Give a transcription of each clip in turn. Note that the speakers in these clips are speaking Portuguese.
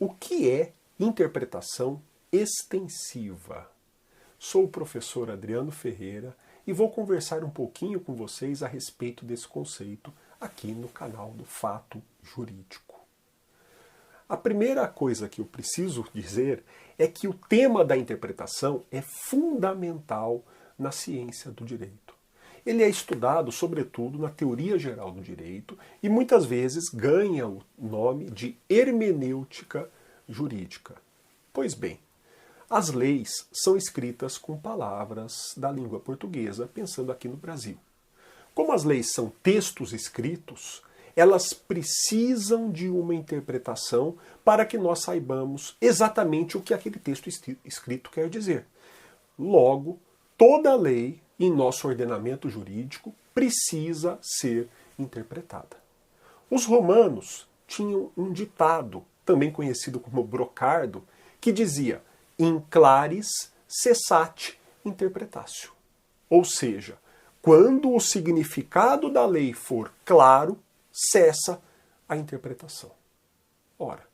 O que é interpretação extensiva? Sou o professor Adriano Ferreira e vou conversar um pouquinho com vocês a respeito desse conceito aqui no canal do Fato Jurídico. A primeira coisa que eu preciso dizer é que o tema da interpretação é fundamental na ciência do direito. Ele é estudado, sobretudo, na teoria geral do direito e muitas vezes ganha o nome de hermenêutica jurídica. Pois bem, as leis são escritas com palavras da língua portuguesa, pensando aqui no Brasil. Como as leis são textos escritos, elas precisam de uma interpretação para que nós saibamos exatamente o que aquele texto escrito quer dizer. Logo, toda lei em nosso ordenamento jurídico precisa ser interpretada. Os romanos tinham um ditado, também conhecido como brocardo, que dizia in claris cessate interpretatio. Ou seja, quando o significado da lei for claro, cessa a interpretação. Ora,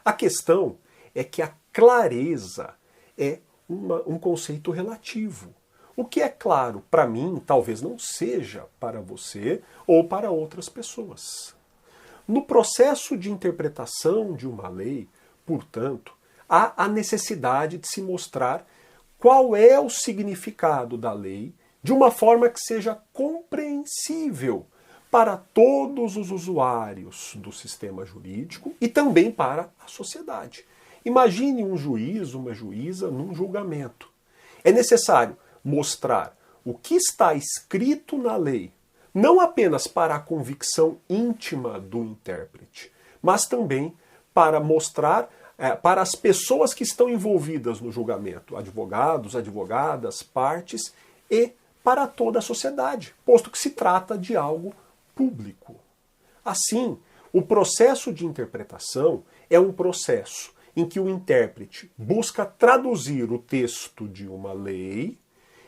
a questão é que a clareza é um conceito relativo. O que é claro para mim talvez não seja para você ou para outras pessoas. No processo de interpretação de uma lei, portanto, há a necessidade de se mostrar qual é o significado da lei de uma forma que seja compreensível para todos os usuários do sistema jurídico e também para a sociedade. Imagine um juiz, uma juíza num julgamento. É necessário mostrar o que está escrito na lei, não apenas para a convicção íntima do intérprete, mas também para mostrar para as pessoas que estão envolvidas no julgamento, advogados, advogadas, partes, e para toda a sociedade, posto que se trata de algo público. Assim, o processo de interpretação é um processo em que o intérprete busca traduzir o texto de uma lei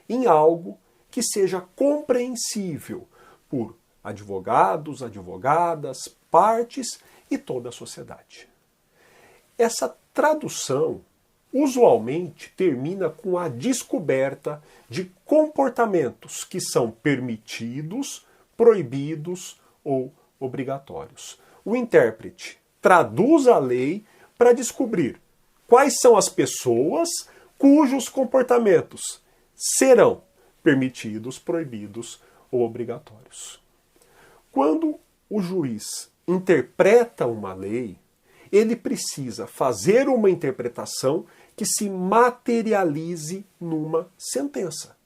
em algo que seja compreensível por advogados, advogadas, partes e toda a sociedade. Essa tradução usualmente termina com a descoberta de comportamentos que são permitidos, proibidos ou obrigatórios. O intérprete traduz a lei para descobrir quais são as pessoas cujos comportamentos serão permitidos, proibidos ou obrigatórios. Quando o juiz interpreta uma lei, ele precisa fazer uma interpretação que se materialize numa sentença.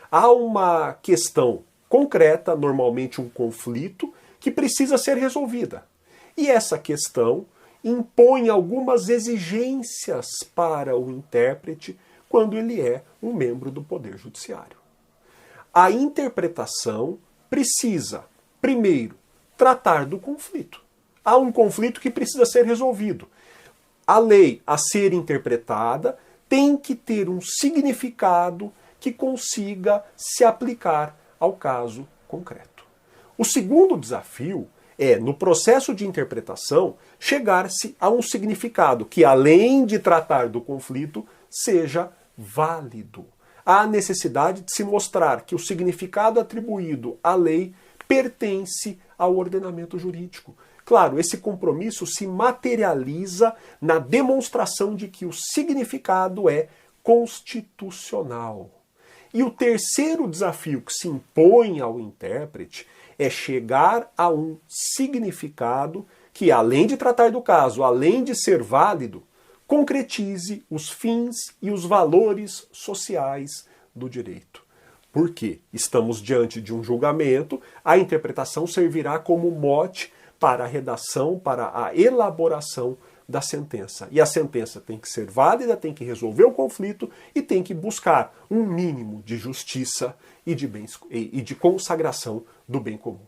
Há uma questão concreta, normalmente um conflito, que precisa ser resolvida. E essa questão impõe algumas exigências para o intérprete quando ele é um membro do Poder Judiciário. A interpretação precisa, primeiro, tratar do conflito. Há um conflito que precisa ser resolvido. A lei a ser interpretada tem que ter um significado que consiga se aplicar ao caso concreto. O segundo desafio é, no processo de interpretação, chegar-se a um significado que, além de tratar do conflito, seja válido. Há a necessidade de se mostrar que o significado atribuído à lei pertence ao ordenamento jurídico. Claro, esse compromisso se materializa na demonstração de que o significado é constitucional. E o terceiro desafio que se impõe ao intérprete é chegar a um significado que, além de tratar do caso, além de ser válido, concretize os fins e os valores sociais do direito. Porque estamos diante de um julgamento, a interpretação servirá como mote para a redação, para a elaboração da sentença. E a sentença tem que ser válida, tem que resolver o conflito e tem que buscar um mínimo de justiça e de consagração do bem comum.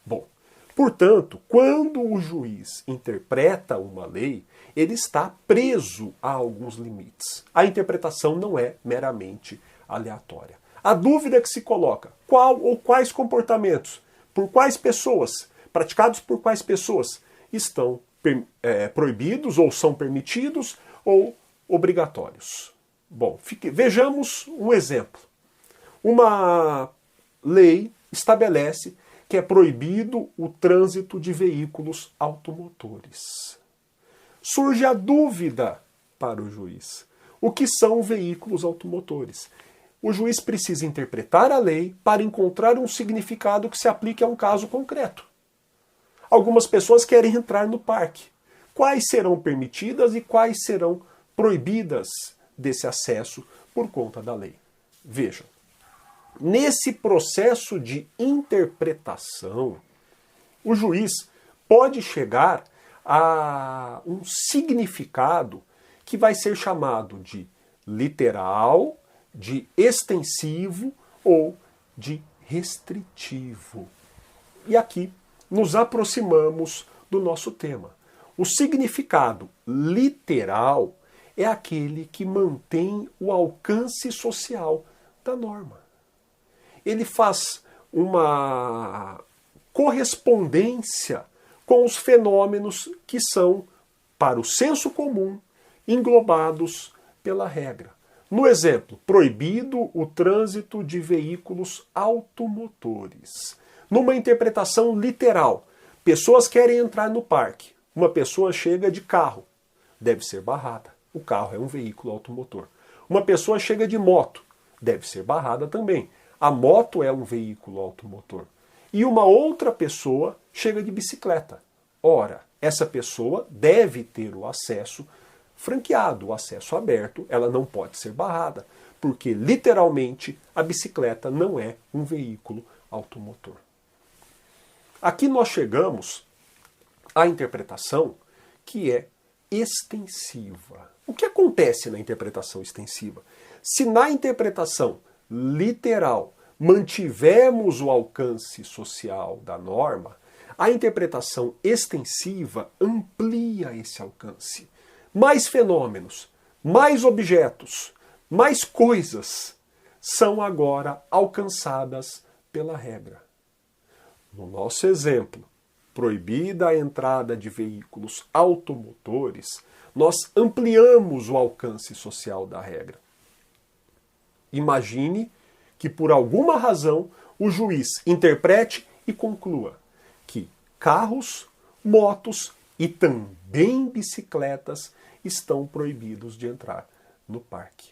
Bom, portanto, quando o juiz interpreta uma lei, ele está preso a alguns limites. A interpretação não é meramente aleatória. A dúvida que se coloca, qual ou quais comportamentos, por quais pessoas, praticados por quais pessoas, estão proibidos, ou são permitidos, ou obrigatórios. Bom, vejamos um exemplo. Uma lei estabelece que é proibido o trânsito de veículos automotores. Surge a dúvida para o juiz. O que são veículos automotores? O juiz precisa interpretar a lei para encontrar um significado que se aplique a um caso concreto. Algumas pessoas querem entrar no parque. Quais serão permitidas e quais serão proibidas desse acesso por conta da lei? Vejam, nesse processo de interpretação, o juiz pode chegar a um significado que vai ser chamado de literal, de extensivo ou de restritivo. E aqui nos aproximamos do nosso tema. O significado literal é aquele que mantém o alcance social da norma. Ele faz uma correspondência com os fenômenos que são, para o senso comum, englobados pela regra. No exemplo, proibido o trânsito de veículos automotores. Numa interpretação literal, pessoas querem entrar no parque. Uma pessoa chega de carro, deve ser barrada. O carro é um veículo automotor. Uma pessoa chega de moto, deve ser barrada também. A moto é um veículo automotor. E uma outra pessoa chega de bicicleta. Ora, essa pessoa deve ter o acesso franqueado, o acesso aberto, ela não pode ser barrada, porque literalmente a bicicleta não é um veículo automotor. Aqui nós chegamos à interpretação que é extensiva. O que acontece na interpretação extensiva? Se na interpretação literal mantivemos o alcance social da norma, a interpretação extensiva amplia esse alcance. Mais fenômenos, mais objetos, mais coisas são agora alcançadas pela regra. No nosso exemplo, proibida a entrada de veículos automotores, nós ampliamos o alcance social da regra. Imagine que por alguma razão o juiz interprete e conclua que carros, motos e também bicicletas estão proibidos de entrar no parque.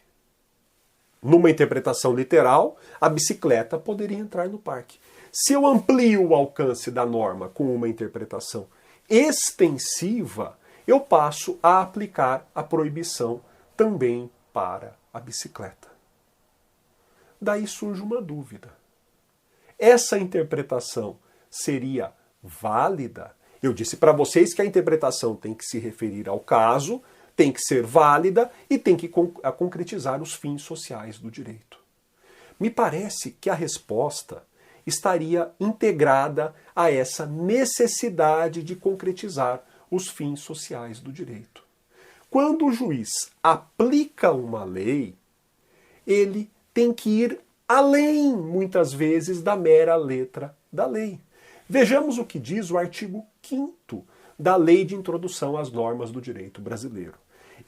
Numa interpretação literal, a bicicleta poderia entrar no parque. Se eu amplio o alcance da norma com uma interpretação extensiva, eu passo a aplicar a proibição também para a bicicleta. Daí surge uma dúvida. Essa interpretação seria válida? Eu disse para vocês que a interpretação tem que se referir ao caso, tem que ser válida e tem que concretizar os fins sociais do direito. Me parece que a resposta estaria integrada a essa necessidade de concretizar os fins sociais do direito. Quando o juiz aplica uma lei, ele tem que ir além, muitas vezes, da mera letra da lei. Vejamos o que diz o artigo 5º da Lei de Introdução às Normas do Direito Brasileiro.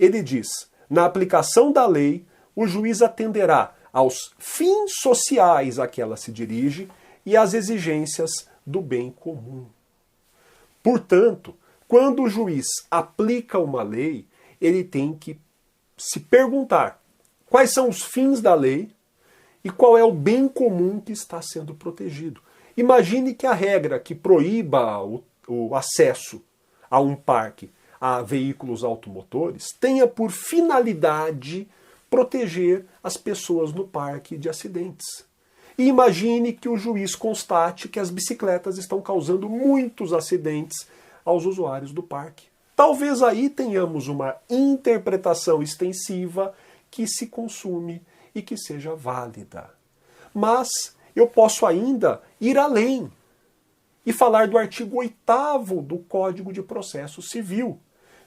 Ele diz: na aplicação da lei, o juiz atenderá aos fins sociais a que ela se dirige e às exigências do bem comum. Portanto, quando o juiz aplica uma lei, ele tem que se perguntar quais são os fins da lei e qual é o bem comum que está sendo protegido. Imagine que a regra que proíba o acesso a um parque a veículos automotores tenha por finalidade proteger as pessoas no parque de acidentes. E imagine que o juiz constate que as bicicletas estão causando muitos acidentes aos usuários do parque. Talvez aí tenhamos uma interpretação extensiva que se consume e que seja válida. Mas eu posso ainda ir além e falar do artigo 8º do Código de Processo Civil.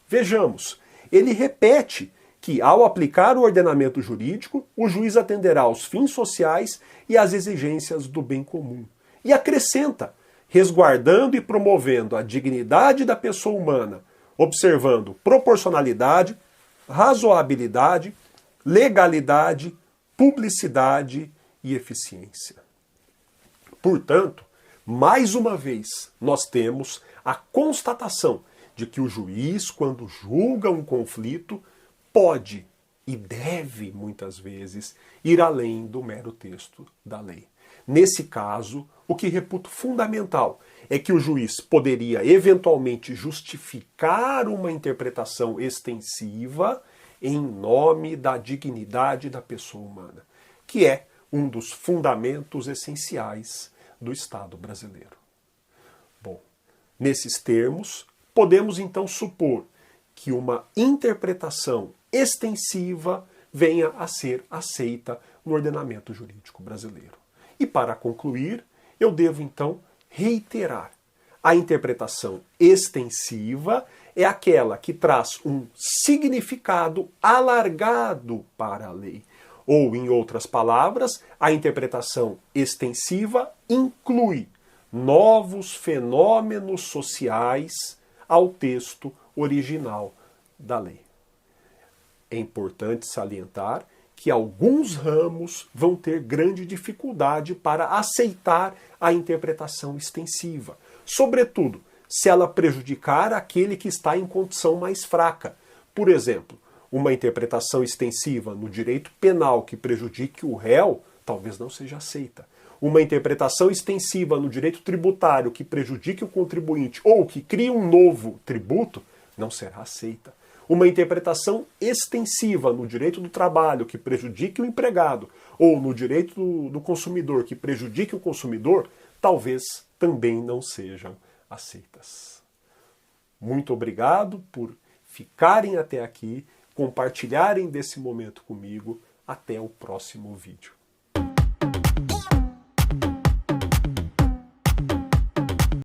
Vejamos, ele repete que, ao aplicar o ordenamento jurídico, o juiz atenderá aos fins sociais e às exigências do bem comum. E acrescenta, resguardando e promovendo a dignidade da pessoa humana, observando proporcionalidade, razoabilidade, legalidade, publicidade e eficiência. Portanto, mais uma vez, nós temos a constatação de que o juiz, quando julga um conflito, pode e deve, muitas vezes, ir além do mero texto da lei. Nesse caso, o que reputo fundamental é que o juiz poderia eventualmente justificar uma interpretação extensiva em nome da dignidade da pessoa humana, que é um dos fundamentos essenciais do Estado brasileiro. Bom, nesses termos, podemos então supor que uma interpretação extensiva venha a ser aceita no ordenamento jurídico brasileiro. E para concluir, eu devo então reiterar: a interpretação extensiva é aquela que traz um significado alargado para a lei. Ou, em outras palavras, a interpretação extensiva inclui novos fenômenos sociais ao texto original da lei. É importante salientar que alguns ramos vão ter grande dificuldade para aceitar a interpretação extensiva, sobretudo se ela prejudicar aquele que está em condição mais fraca. Por exemplo, uma interpretação extensiva no direito penal que prejudique o réu talvez não seja aceita. Uma interpretação extensiva no direito tributário que prejudique o contribuinte ou que crie um novo tributo não será aceita. Uma interpretação extensiva no direito do trabalho que prejudique o empregado ou no direito do consumidor que prejudique o consumidor talvez também não sejam aceitas. Muito obrigado por ficarem até aqui, compartilharem desse momento comigo. Até o próximo vídeo.